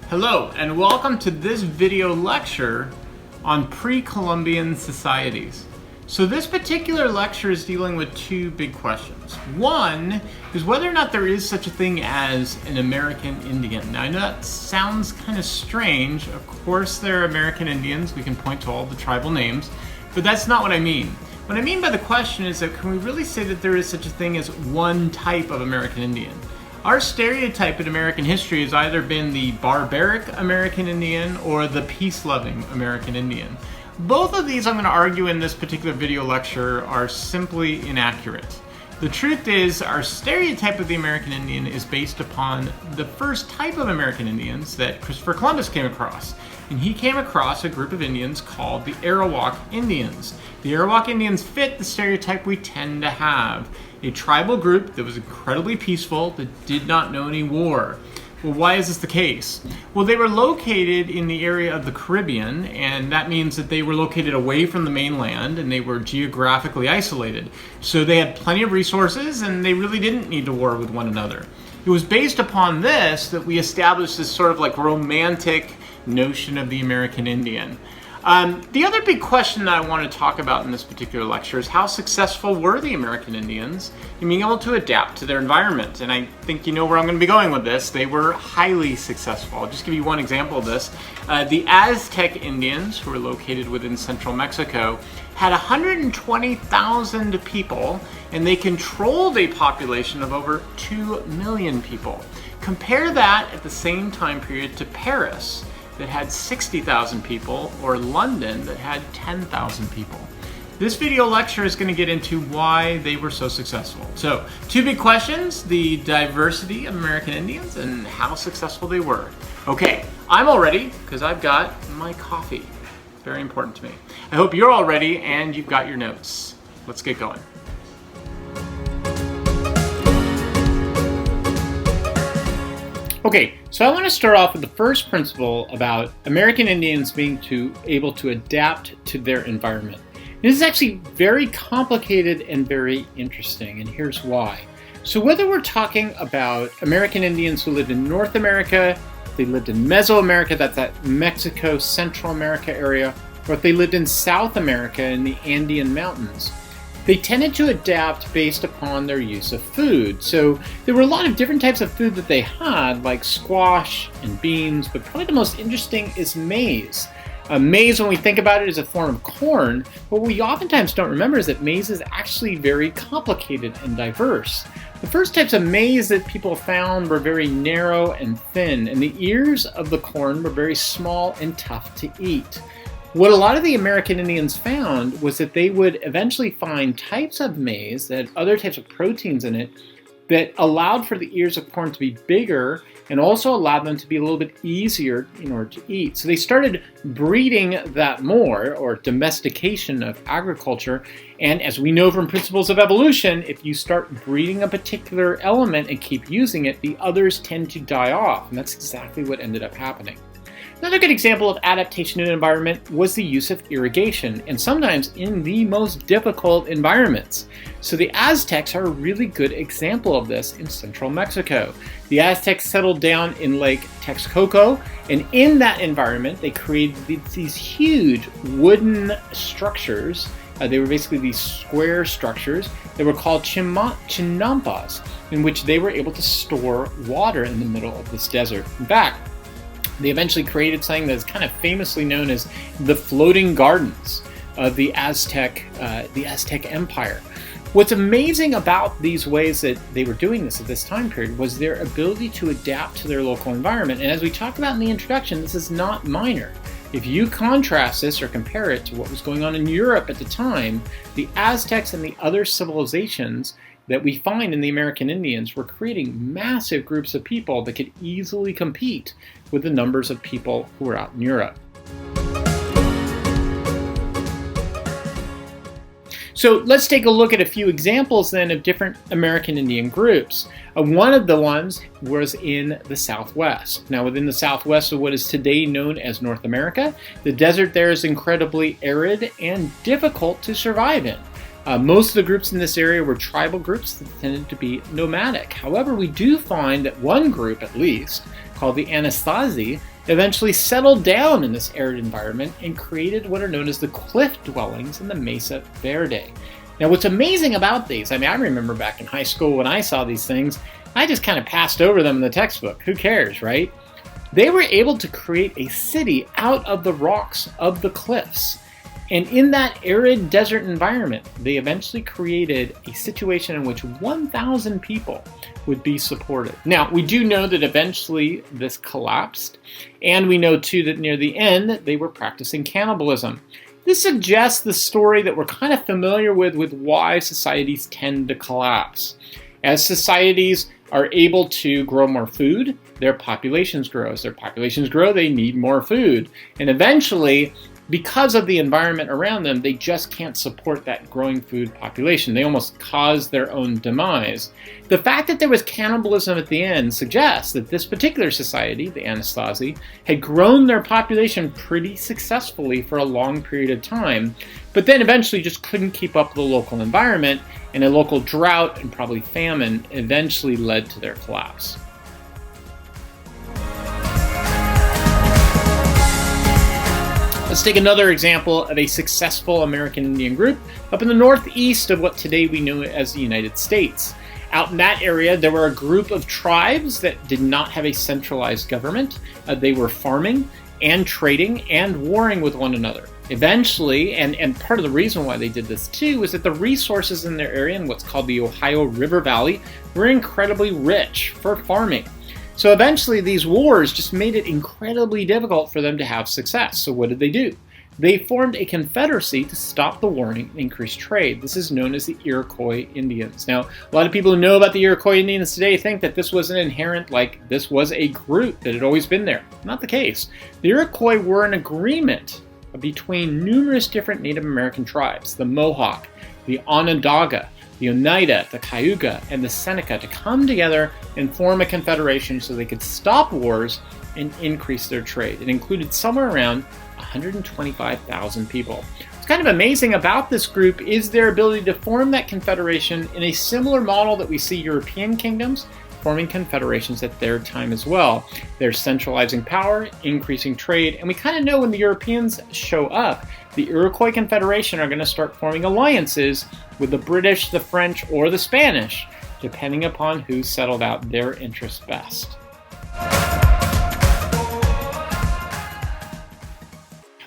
Hello, and welcome to this video lecture on pre-Columbian societies. So this particular lecture is dealing with two big questions. One is whether or not there is such a thing as an American Indian. Now I know that sounds kind of strange. Of course there are American Indians. We can point to all the tribal names, but that's not what I mean. What I mean by the question is that can we really say that there is such a thing as one type of American Indian? Our stereotype in American history has either been the barbaric American Indian or the peace-loving American Indian. Both of these, I'm going to argue in this particular video lecture, are simply inaccurate. The truth is, our stereotype of the American Indian is based upon the first type of American Indians that Christopher Columbus came across. And he came across a group of Indians called the Iroquois Indians. The Iroquois Indians fit the stereotype we tend to have. A tribal group that was incredibly peaceful, that did not know any war. Well, why is this the case? Well, they were located in the area of the Caribbean, and that means that they were located away from the mainland and they were geographically isolated. So they had plenty of resources and they really didn't need to war with one another. It was based upon this that we established this sort of like romantic notion of the American Indian. The other big question that I want to talk about in this particular lecture is how successful were the American Indians in being able to adapt to their environment? And I think you know where I'm going to be going with this. They were highly successful. I'll just give you one example of this. The Aztec Indians, who were located within central Mexico, had 120,000 people, and they controlled a population of over 2 million people. Compare that at the same time period to Paris, that had 60,000 people, or London that had 10,000 people. This video lecture is going to get into why they were so successful. So, two big questions, the diversity of American Indians and how successful they were. Okay, I'm all ready because I've got my coffee. Very important to me. I hope you're all ready and you've got your notes. Let's get going. Okay, so I want to start off with the first principle about American Indians being able to adapt to their environment. This is actually very complicated and very interesting, and here's why. So whether we're talking about American Indians who lived in North America, they lived in Mesoamerica, that's that Mexico, Central America area, or if they lived in South America in the Andean Mountains, they tended to adapt based upon their use of food. So there were a lot of different types of food that they had, like squash and beans, but probably the most interesting is maize. Maize, when we think about it, is a form of corn, but what we oftentimes don't remember is that maize is actually very complicated and diverse. The first types of maize that people found were very narrow and thin, and the ears of the corn were very small and tough to eat. What a lot of the American Indians found was that they would eventually find types of maize that had other types of proteins in it that allowed for the ears of corn to be bigger and also allowed them to be a little bit easier in order to eat. So they started breeding that more, or domestication of agriculture. And as we know from principles of evolution, if you start breeding a particular element and keep using it, the others tend to die off. And that's exactly what ended up happening. Another good example of adaptation in an environment was the use of irrigation, and sometimes in the most difficult environments. So the Aztecs are a really good example of this in central Mexico. The Aztecs settled down in Lake Texcoco, and in that environment they created these huge wooden structures. They were basically these square structures that were called chinampas, in which they were able to store water in the middle of this desert. In fact, they eventually created something that is kind of famously known as the floating gardens of the Aztec Empire. What's amazing about these ways that they were doing this at this time period was their ability to adapt to their local environment. And as we talked about in the introduction, this is not minor. If you contrast this or compare it to what was going on in Europe at the time, the Aztecs and the other civilizations that we find in the American Indians were creating massive groups of people that could easily compete with the numbers of people who were out in Europe. So let's take a look at a few examples then of different American Indian groups. One of the ones was in the Southwest. Now within the Southwest of what is today known as North America, the desert there is incredibly arid and difficult to survive in. Most of the groups in this area were tribal groups that tended to be nomadic. However, we do find that one group, at least, called the Anasazi, eventually settled down in this arid environment and created what are known as the cliff dwellings in the Mesa Verde. Now, what's amazing about these, I remember back in high school when I saw these things, I just kind of passed over them in the textbook. Who cares, right? They were able to create a city out of the rocks of the cliffs. And in that arid desert environment, they eventually created a situation in which 1,000 people would be supported. Now, we do know that eventually this collapsed, and we know too that near the end, they were practicing cannibalism. This suggests the story that we're kind of familiar with why societies tend to collapse. As societies are able to grow more food, their populations grow. As their populations grow, they need more food. And eventually, because of the environment around them, they just can't support that growing food population. They almost cause their own demise. The fact that there was cannibalism at the end suggests that this particular society, the Anasazi, had grown their population pretty successfully for a long period of time, but then eventually just couldn't keep up with the local environment, and a local drought and probably famine eventually led to their collapse. Let's take another example of a successful American Indian group up in the northeast of what today we know as the United States. Out in that area, there were a group of tribes that did not have a centralized government. They were farming and trading and warring with one another. Eventually, and part of the reason why they did this too, is that the resources in their area in what's called the Ohio River Valley were incredibly rich for farming. So eventually these wars just made it incredibly difficult for them to have success. So what did they do? They formed a confederacy to stop the warring and increase trade. This is known as the Iroquois Indians. Now, a lot of people who know about the Iroquois Indians today think that this was an inherent, this was a group that had always been there. Not the case. The Iroquois were an agreement between numerous different Native American tribes, the Mohawk, the Onondaga, the Oneida, the Cayuga, and the Seneca, to come together and form a confederation so they could stop wars and increase their trade. It included somewhere around 125,000 people. What's kind of amazing about this group is their ability to form that confederation in a similar model that we see European kingdoms forming confederations at their time as well. They're centralizing power, increasing trade, and we kind of know when the Europeans show up, the Iroquois Confederation are going to start forming alliances with the British, the French, or the Spanish, depending upon who settled out their interests best.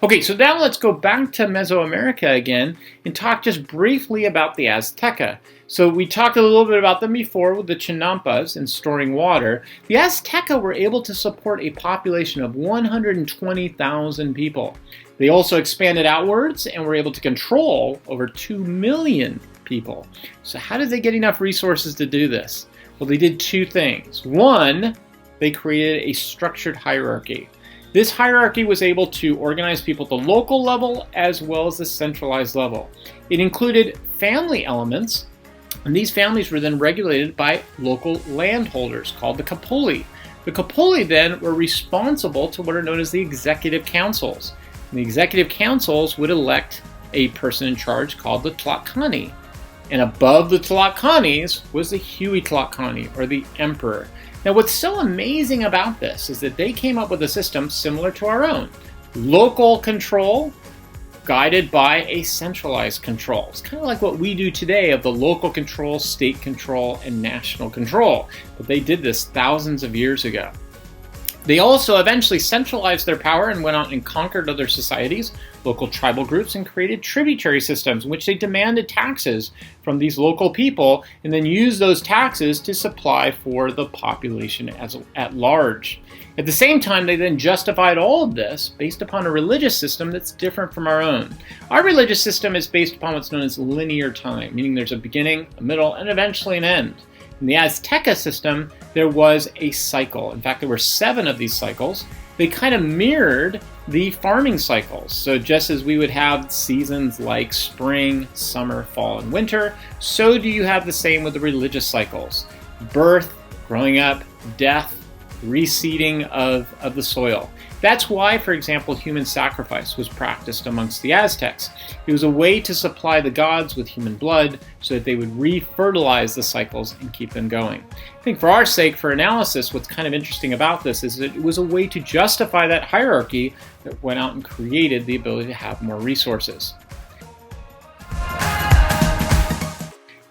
Okay, so now let's go back to Mesoamerica again and talk just briefly about the Azteca. So we talked a little bit about them before with the Chinampas and storing water. The Azteca were able to support a population of 120,000 people. They also expanded outwards and were able to control over 2 million people. So how did they get enough resources to do this? Well, they did two things. One, they created a structured hierarchy. This hierarchy was able to organize people at the local level as well as the centralized level. It included family elements, and these families were then regulated by local landholders called the Kapoli. The Kapoli then were responsible to what are known as the executive councils. And the executive councils would elect a person in charge called the Tlahtani. And above the Tlahtkanis was the Huitlahtani, or the emperor. Now, what's so amazing about this is that they came up with a system similar to our own. Local control guided by a centralized control. It's kind of like what we do today of the local control, state control, and national control. But they did this thousands of years ago. They also eventually centralized their power and went out and conquered other societies, local tribal groups, and created tributary systems in which they demanded taxes from these local people and then used those taxes to supply for the population at large. At the same time, they then justified all of this based upon a religious system that's different from our own. Our religious system is based upon what's known as linear time, meaning there's a beginning, a middle, and eventually an end. In the Azteca system, there was a cycle. In fact, there were 7 of these cycles. They kind of mirrored the farming cycles. So just as we would have seasons like spring, summer, fall, and winter, so do you have the same with the religious cycles. Birth, growing up, death, reseeding of the soil. That's why, for example, human sacrifice was practiced amongst the Aztecs. It was a way to supply the gods with human blood so that they would re-fertilize the cycles and keep them going. I think for our sake, for analysis, what's kind of interesting about this is that it was a way to justify that hierarchy that went out and created the ability to have more resources.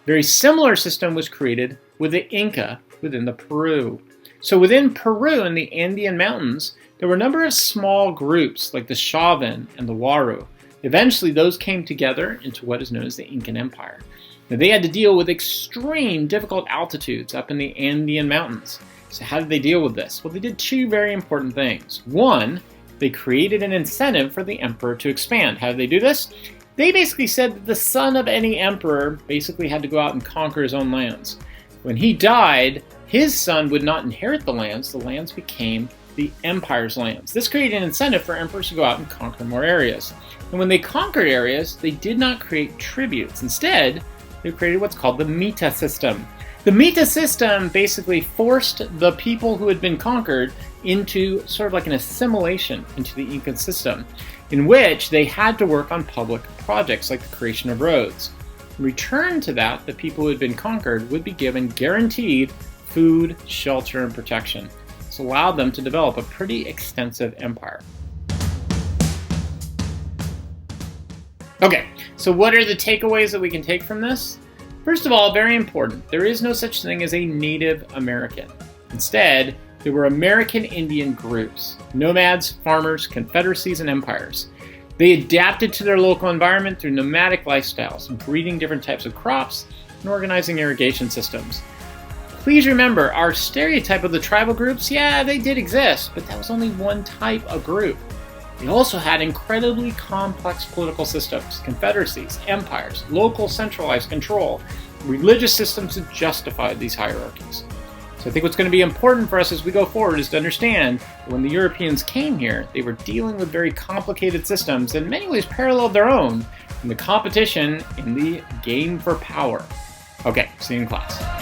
Very similar system was created with the Inca within the Peru. So within Peru in the Andean mountains, there were a number of small groups like the Chauvin and the Waru. Eventually those came together into what is known as the Incan Empire. Now, they had to deal with extreme difficult altitudes up in the Andean mountains. So how did they deal with this? Well, they did two very important things. One, they created an incentive for the emperor to expand. How did they do this? They basically said that the son of any emperor basically had to go out and conquer his own lands. When he died, his son would not inherit the lands became the empire's lands. This created an incentive for emperors to go out and conquer more areas. And when they conquered areas, they did not create tributes. Instead, they created what's called the Mita system. The Mita system basically forced the people who had been conquered into sort of like an assimilation into the Incan system, in which they had to work on public projects like the creation of roads. In return to that, the people who had been conquered would be given guaranteed food, shelter, and protection. This allowed them to develop a pretty extensive empire. Okay, so what are the takeaways that we can take from this? First of all, very important, there is no such thing as a Native American. Instead, there were American Indian groups, nomads, farmers, confederacies, and empires. They adapted to their local environment through nomadic lifestyles, breeding different types of crops, and organizing irrigation systems. Please remember, our stereotype of the tribal groups, yeah, they did exist, but that was only one type of group. They also had incredibly complex political systems, confederacies, empires, local centralized control, religious systems that justified these hierarchies. So I think what's going to be important for us as we go forward is to understand that when the Europeans came here, they were dealing with very complicated systems that in many ways paralleled their own in the competition in the game for power. Okay, see you in class.